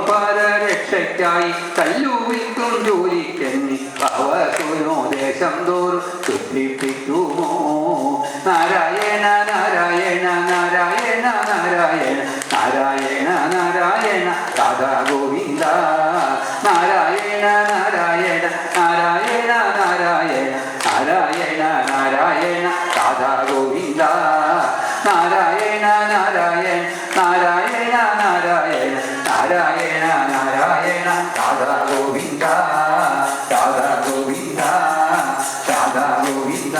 പരരക്ഷയ്ക്കായി കല്ലൂരിക്കും ജോലിക്കെന്നി അവസുനോദേശം തോറും ശുദ്ധിപ്പിക്കുമോ? നാരായണ നാരായണ നാരായണ നാരായണ നാരായണ നാരായണ രാധാ ഗോവിന്ദ. നാരായണ നാരായണ നാരായണ നാരായണ നാരായണ നാരായണ രാധാ ഗോവിന്ദ. നാരായണ നാരായണ നാരായണ നാരായണ നാരായണ നാരായണ രാധാ ഗോവിന്ദ. രാധാ ഗോവിന്ദ രാധാ ഗോവിന്ദ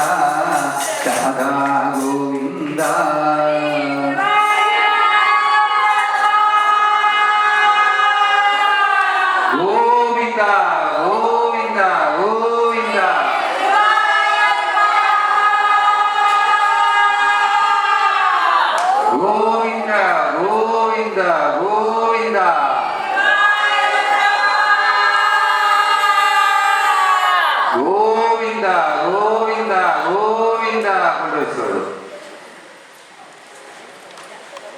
രാധാ ഗോവിന്ദ. ഗോവിന്ദ ഗോവിന്ദ ഗോവിന്ദ. ഗോവിന്ദ ഗോവിന്ദ ഗോവിന്ദ. ഗോവിന്ദ ഗോവിന്ദ ഗോവിന്ദ കൊണ്ടുവച്ചോളൂ.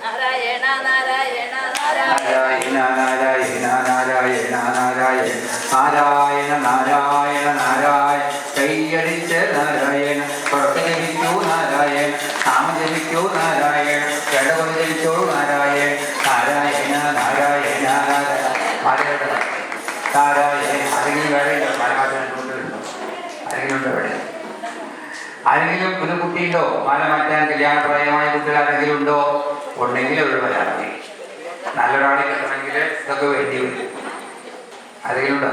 നാരായണ നാരായണ നാരായണ നാരായണ നാരായണ നാരായണ നാരായണ നാരായണ നാരായണ. കൈയടിച്ച് നാരായണ പുറത്ത് ജപിക്കൂ നാരായണ. നാമം ജപിക്കൂ നാരായണ. ഇടകൊന്ന് ജപിച്ചോളൂ നാരായണ. നാരായണ നാരായണ നാരായണ നാരായണ. ആരെങ്കിലും വേറെ ആരെങ്കിലും ഉണ്ടോ ഇവിടെ? ആരെങ്കിലും ഒരു കുട്ടിയുണ്ടോ മാല മാറ്റാൻ കല്യാണപ്രായമായ കുട്ടികൾ ആരെങ്കിലും ഉണ്ടോ? ഉണ്ടെങ്കിൽ ഉള്ളവരാണ്. നല്ലൊരാളെ കിട്ടണമെങ്കിൽ ഇതൊക്കെ വേണ്ടി വരും. ആരെങ്കിലും ഉണ്ടോ?